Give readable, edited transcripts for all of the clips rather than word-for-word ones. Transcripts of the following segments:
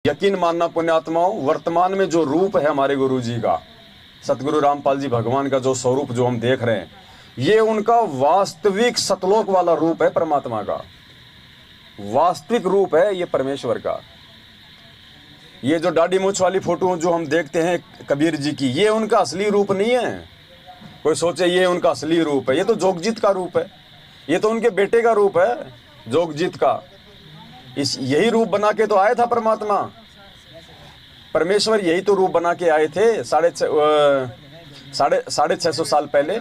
यकीन मानना पुण्यात्माओं, वर्तमान में जो रूप है हमारे गुरु जी का, सतगुरु रामपाल जी भगवान का जो स्वरूप जो हम देख रहे हैं, ये उनका वास्तविक सतलोक वाला रूप है। परमात्मा का वास्तविक रूप है ये परमेश्वर का। ये जो दाढ़ी मूछ वाली फोटो जो हम देखते हैं कबीर जी की, ये उनका असली रूप नहीं है। कोई सोचे ये उनका असली रूप है, ये तो जोगजीत का रूप है, ये तो उनके बेटे का रूप है जोगजीत का। यही रूप बना के तो आया था परमात्मा, परमेश्वर यही तो रूप बना के आए थे साढ़े 650 साल पहले।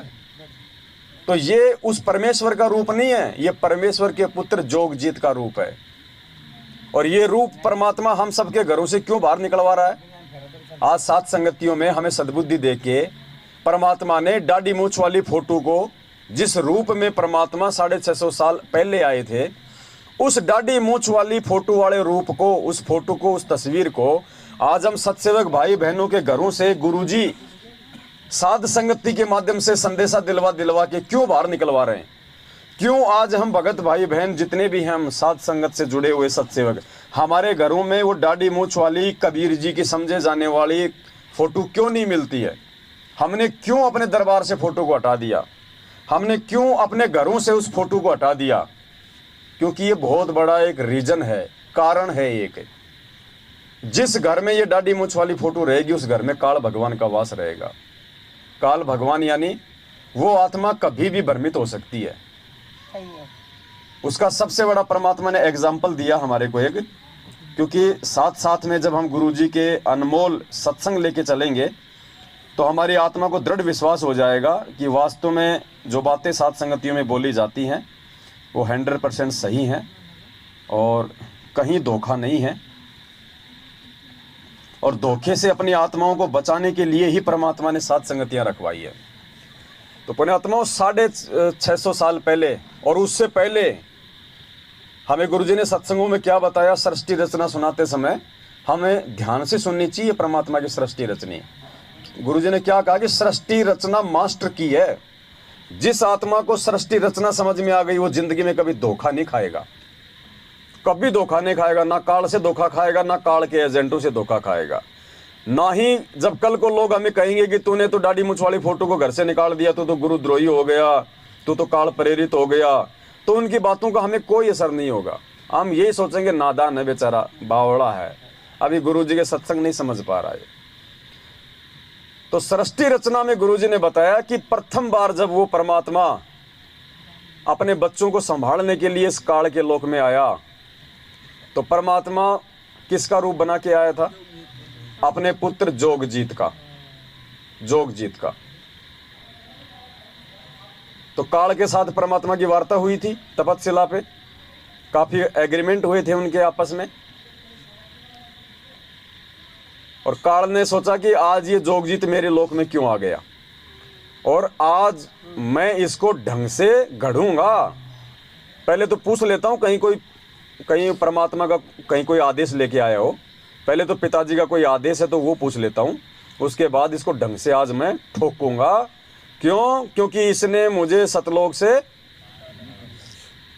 तो ये उस परमेश्वर का रूप नहीं है, ये परमेश्वर के पुत्र जोगजीत का रूप है। और ये रूप परमात्मा हम सबके घरों से क्यों बाहर निकलवा रहा है? आज सात संगतियों में हमें सद्बुद्धि देके परमात्मा ने दाढ़ी मूछ वाली फोटो को, जिस रूप में परमात्मा 650 साल पहले आए थे, उस दाढ़ी मूछ वाली फोटो वाले रूप को, उस फोटो को, उस तस्वीर को आज हम सत्सेवक भाई बहनों के घरों से गुरुजी साध संगति के माध्यम से संदेशा दिलवा के क्यों बाहर निकलवा रहे हैं? क्यों आज हम भगत भाई बहन जितने भी हैं, हम साध संगत से जुड़े हुए सत्सेवक, हमारे घरों में वो दाढ़ी मूछ वाली कबीर जी की समझे जाने वाली फोटो क्यों नहीं मिलती है? हमने क्यों अपने दरबार से फोटो को हटा दिया? हमने क्यों अपने घरों से उस फोटो को हटा दिया? क्योंकि ये बहुत बड़ा एक रीजन है, कारण है एक। जिस घर में ये दाढ़ी मूछ वाली फोटो रहेगी, उस घर में काल भगवान का वास रहेगा। काल भगवान यानी वो आत्मा कभी भी भ्रमित हो सकती है। उसका सबसे बड़ा परमात्मा ने एग्जाम्पल दिया हमारे को एक, क्योंकि साथ साथ में जब हम गुरुजी के अनमोल सत्संग लेके चलेंगे तो हमारी आत्मा को दृढ़ विश्वास हो जाएगा कि वास्तव में जो बातें सात संगतियों में बोली जाती हैं वो 100% सही हैं और कहीं धोखा नहीं है। और धोखे से अपनी आत्माओं को बचाने के लिए ही परमात्मा ने सात संगतियां रखवाई है। तो पुण्यात्माओं, 650 साल पहले और उससे पहले हमें गुरुजी ने सत्संगों में क्या बताया? सृष्टि रचना सुनाते समय हमें ध्यान से सुननी चाहिए परमात्मा की सृष्टि रचनी। गुरुजी ने क्या कहा कि सृष्टि रचना मास्टर की है। जिस आत्मा को सृष्टि रचना समझ में आ गई वो जिंदगी में कभी धोखा नहीं खाएगा, कभी धोखा नहीं खाएगा। ना काल से धोखा खाएगा, ना काल के एजेंटों से धोखा खाएगा। ना ही जब कल को लोग हमें कहेंगे कि तूने तो दाढ़ी मूछ वाली फोटो को घर से निकाल दिया, तो गुरुद्रोही हो गया, तू तो काल प्रेरित हो गया, तो उनकी बातों का हमें कोई असर नहीं होगा। हम यही सोचेंगे नादान है बेचारा, बावड़ा है, अभी गुरुजी के सत्संग नहीं समझ पा रहा है। तो सृष्टि रचना में गुरुजी ने बताया कि प्रथम बार जब वो परमात्मा अपने बच्चों को संभालने के लिए इस काल के लोक में आया, तो परमात्मा किसका रूप बना के आया था? अपने पुत्र जोगजीत का, जोगजीत का। तो काल के साथ परमात्मा की वार्ता हुई थी तपस्या पे, काफी एग्रीमेंट हुए थे उनके आपस में। और काल ने सोचा कि आज ये जोगजीत मेरे लोक में क्यों आ गया, और आज मैं इसको ढंग से गढ़ूंगा। पहले तो पूछ लेता हूं कहीं परमात्मा का कहीं कोई आदेश लेके आया हो। पहले तो पिताजी का कोई आदेश है तो वो पूछ लेता हूं, उसके बाद इसको ढंग से आज मैं ठोकूंगा। क्यों? क्योंकि इसने मुझे सतलोक से,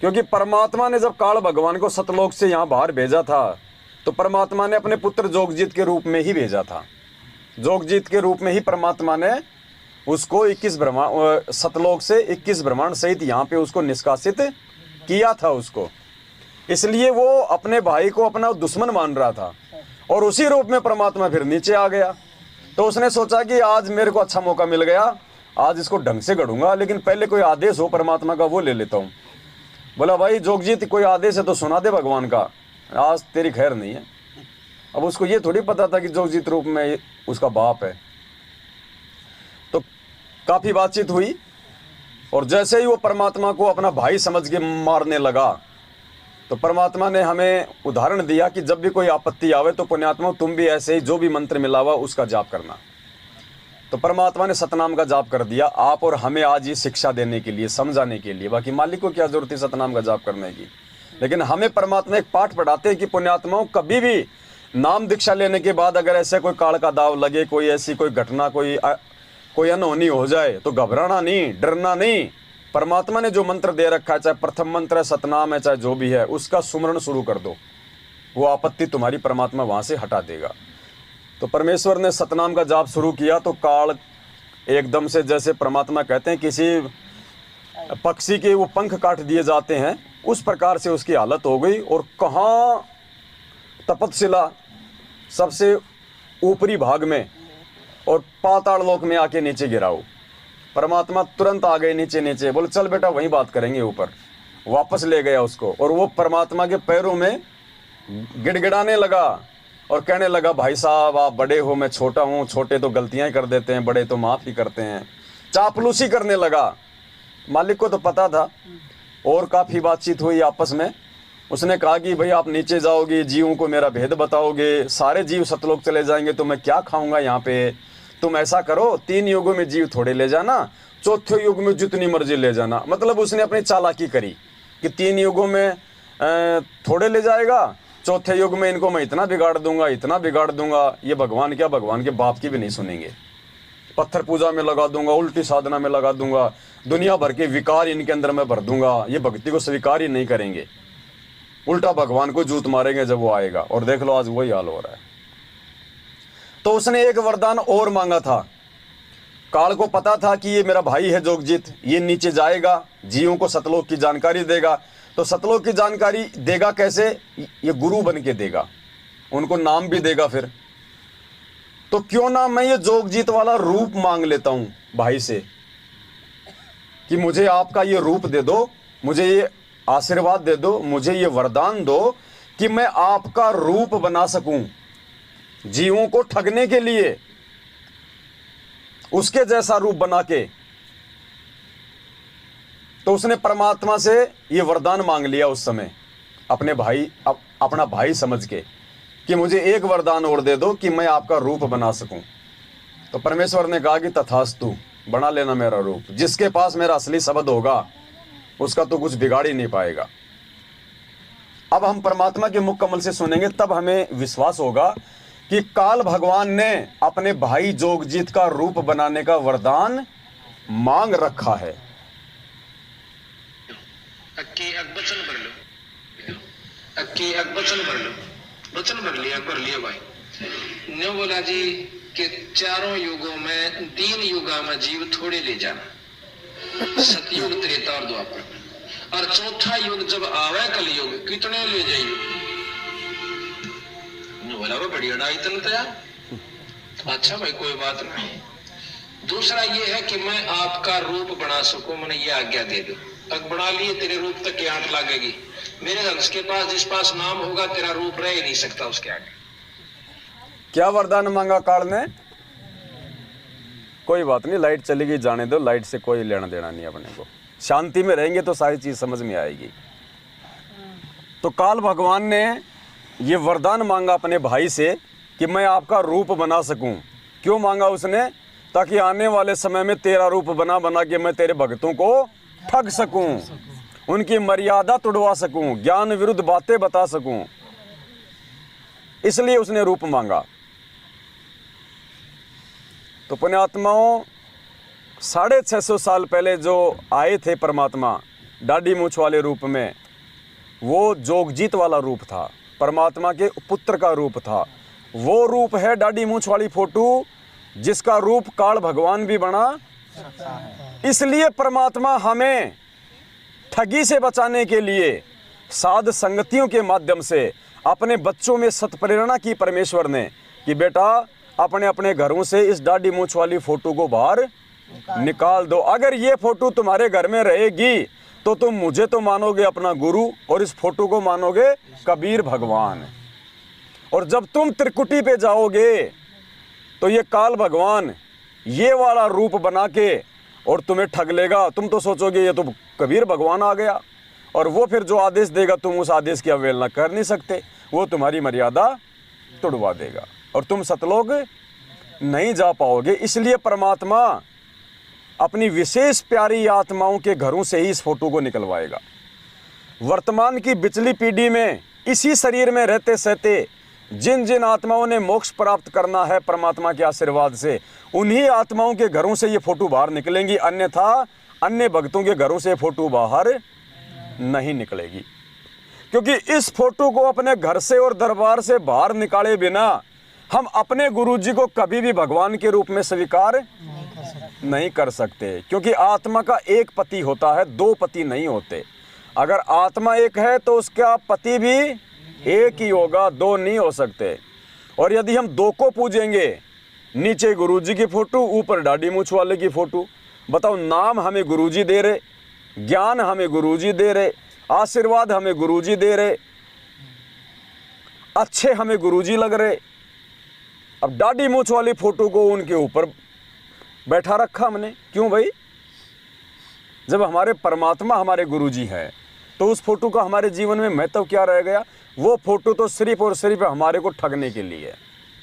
क्योंकि परमात्मा ने जब काल भगवान को सतलोक से यहाँ बाहर भेजा था तो परमात्मा ने अपने पुत्र जोगजीत के रूप में ही भेजा था। जोगजीत के रूप में ही परमात्मा ने उसको 21 ब्रह्मांड, सतलोक से 21 ब्रह्मांड सहित यहाँ पे उसको निष्कासित किया था उसको। इसलिए वो अपने भाई को अपना दुश्मन मान रहा था और उसी रूप में परमात्मा फिर नीचे आ गया। तो उसने सोचा कि आज मेरे को अच्छा मौका मिल गया, आज इसको ढंग से गढ़ूंगा, लेकिन पहले कोई आदेश हो परमात्मा का वो ले लेता हूँ। बोला भाई जोगजीत कोई आदेश है तो सुना दे भगवान का, आज तेरी खैर नहीं है। अब उसको ये थोड़ी पता था कि जोगजीत रूप में उसका बाप है। तो काफी बातचीत हुई और जैसे ही वो परमात्मा को अपना भाई समझ के मारने लगा तो परमात्मा ने हमें उदाहरण दिया कि जब भी कोई आपत्ति आवे तो पुण्यात्मा तुम भी ऐसे ही जो भी मंत्र मिला हुआ उसका जाप करना। तो परमात्मा ने सतनाम का जाप कर दिया आप और हमें आज ये शिक्षा देने के लिए, समझाने के लिए। बाकी मालिक को क्या जरूरत है सतनाम का जाप करने की, लेकिन हमें परमात्मा एक पाठ पढ़ाते हैं कि पुण्यात्माओं कभी भी नाम दीक्षा लेने के बाद अगर ऐसे कोई काल का दाव लगे, कोई ऐसी कोई घटना, कोई अनहोनी हो जाए तो घबराना नहीं, डरना नहीं। परमात्मा ने जो मंत्र दे रखा है, चाहे प्रथम मंत्र है, सतनाम है, चाहे जो भी है, उसका सुमरण शुरू कर दो। वो आपत्ति तुम्हारी परमात्मा वहाँ से हटा देगा। तो परमेश्वर ने सतनाम का जाप शुरू किया तो काल एकदम से, जैसे परमात्मा कहते हैं किसी पक्षी के वो पंख काट दिए जाते हैं, उस प्रकार से उसकी हालत हो गई। और कहाँ तपतशिला सबसे ऊपरी भाग में और पाताल लोक में आके नीचे गिराओ। परमात्मा तुरंत आ गए नीचे, बोले चल बेटा वहीं बात करेंगे ऊपर। वापस ले गया उसको और वो परमात्मा के पैरों में गिड़गिड़ाने लगा और कहने लगा, भाई साहब आप बड़े हो, मैं छोटा हूँ, छोटे तो गलतियाँ ही कर देते हैं, बड़े तो माफ़ ही करते हैं। चापलूसी करने लगा। मालिक को तो पता था और काफ़ी बातचीत हुई आपस में। उसने कहा कि भाई आप नीचे जाओगे, जीवों को मेरा भेद बताओगे, सारे जीव सतलोक चले जाएंगे तो मैं क्या खाऊंगा यहाँ पे। तुम ऐसा करो 3 युगों में जीव थोड़े ले जाना, चौथे युग में जितनी मर्जी ले जाना। मतलब उसने अपनी चालाकी करी कि 3 युगों में थोड़े ले जाएगा, चौथे युग में इनको मैं इतना बिगाड़ दूंगा। ये भगवान क्या, भगवान के बाप की भी नहीं सुनेंगे। पत्थर पूजा में लगा दूंगा, उल्टी साधना में लगा दूंगा, दुनिया भर के विकार इनके अंदर मैं भर दूंगा। ये भक्ति को स्वीकार ही नहीं करेंगे, उल्टा भगवान को जूत मारेंगे जब वो आएगा। और देख लो आज वही हाल हो रहा है। तो उसने एक वरदान और मांगा था। काल को पता था कि ये मेरा भाई है जोगजीत, ये नीचे जाएगा, जीवों को सतलोक की जानकारी देगा। तो सतलोक की जानकारी देगा कैसे? ये गुरु बन के देगा, उनको नाम भी देगा। फिर तो क्यों ना मैं ये जोगजीत वाला रूप मांग लेता हूं भाई से कि मुझे आपका ये रूप दे दो, मुझे ये आशीर्वाद दे दो, मुझे ये वरदान दो कि मैं आपका रूप बना सकूं जीवों को ठगने के लिए, उसके जैसा रूप बना के। तो उसने परमात्मा से ये वरदान मांग लिया उस समय, अपने भाई, अपना भाई समझ के कि मुझे एक वरदान और दे दो कि मैं आपका रूप बना सकूं। तो परमेश्वर ने कहा कि तथास्तु, बना लेना मेरा रूप। जिसके पास मेरा असली शब्द होगा उसका तो कुछ बिगाड़ ही नहीं पाएगा। अब हम परमात्मा के मुख कमल से सुनेंगे, तब हमें विश्वास होगा कि काल भगवान ने अपने भाई जोगजीत का रूप बनाने का वरदान मांग रखा है। वचन भर लिया भाई ने बोला जी कि 4 युगों में 3 युगा में जीव थोड़े ले जाना, सतयुग, त्रेता और द्वापर, और चौथा युग जब आवे कलयुग कितने ले जाइए। बोला वो बढ़िया डाई तलता। अच्छा भाई कोई बात नहीं। दूसरा ये है कि मैं आपका रूप बना सकूं, मैंने ये आज्ञा दे दो। तक बना लिए, तेरे रूप तक की आंट लगेगी। मेरे हंस के पास जिस पास नाम होगा तेरा रूप रह ही नहीं सकता उसके आगे। क्या वरदान मांगा काल ने? कोई बात नहीं, लाइट चलेगी, जाने दो, लाइट से कोई लेना देना नहीं अपने को। शांति में रहेंगे तो सारी चीज समझ में आएगी। तो काल भगवान ने ये वरदान मांगा अपने भाई से कि मैं आपका रूप बना सकूं। क्यों मांगा उसने? ताकि आने वाले समय में तेरा रूप बना बना के मैं तेरे भक्तों को ठग सकूं, उनकी मर्यादा तोड़वा सकूं, ज्ञान विरुद्ध बातें बता सकूं। इसलिए उसने रूप मांगा। तो पुण्यात्माओं, 650 साल पहले जो आए थे परमात्मा डाडी मूछ वाले रूप में, वो जोगजीत वाला रूप था, परमात्मा के पुत्र का रूप था। वो रूप है डाडी मूछ वाली फोटो, जिसका रूप काल भगवान भी बना। इसलिए परमात्मा हमें ठगी से बचाने के लिए साध संगतियों के माध्यम से अपने बच्चों में सत्प्रेरणा की परमेश्वर ने कि बेटा अपने अपने घरों से इस डाडी मूछ वाली फोटो को बाहर निकाल दो। अगर ये फोटो तुम्हारे घर में रहेगी तो तुम मुझे तो मानोगे अपना गुरु और इस फोटो को मानोगे कबीर भगवान। और जब तुम त्रिकुटी पे जाओगे तो ये काल भगवान ये वाला रूप बना के और तुम्हें ठग लेगा। तुम तो सोचोगे ये तो कबीर भगवान आ गया, और वो फिर जो आदेश देगा तुम उस आदेश की अवहेलना कर नहीं सकते, वो तुम्हारी मर्यादा तोड़वा देगा और तुम सतलोक नहीं जा पाओगे। इसलिए परमात्मा अपनी विशेष प्यारी आत्माओं के घरों से ही इस फोटो को निकलवाएगा। वर्तमान की बिचली पीढ़ी में इसी शरीर में रहते सहते जिन जिन आत्माओं ने मोक्ष प्राप्त करना है परमात्मा के आशीर्वाद से, उन्हीं आत्माओं के घरों से ये फोटो बाहर निकलेंगी, अन्यथा अन्य भक्तों के घरों से फोटो बाहर नहीं निकलेगी। क्योंकि इस फोटो को अपने घर से और दरबार से बाहर निकाले बिना हम अपने गुरुजी को कभी भी भगवान के रूप में स्वीकार नहीं कर सकते। क्योंकि आत्मा का एक पति होता है, दो पति नहीं होते। अगर आत्मा एक है तो उसका पति भी एक ही होगा, दो नहीं हो सकते। और यदि हम दो को पूजेंगे, नीचे गुरुजी की फोटो, ऊपर दाढ़ी मूछ वाले की फोटो, बताओ, नाम हमें गुरुजी दे रहे, ज्ञान हमें गुरुजी दे रहे, आशीर्वाद हमें गुरुजी दे रहे, अच्छे हमें गुरुजी लग रहे। अब दाढ़ी मूछ वाली फोटो को उनके ऊपर बैठा रखा हमने, क्यों भाई? जब हमारे परमात्मा हमारे गुरुजी है तो उस फोटो का हमारे जीवन में महत्व क्या रह गया? वो फोटो तो सिर्फ और सिर्फ हमारे को ठगने के लिए है।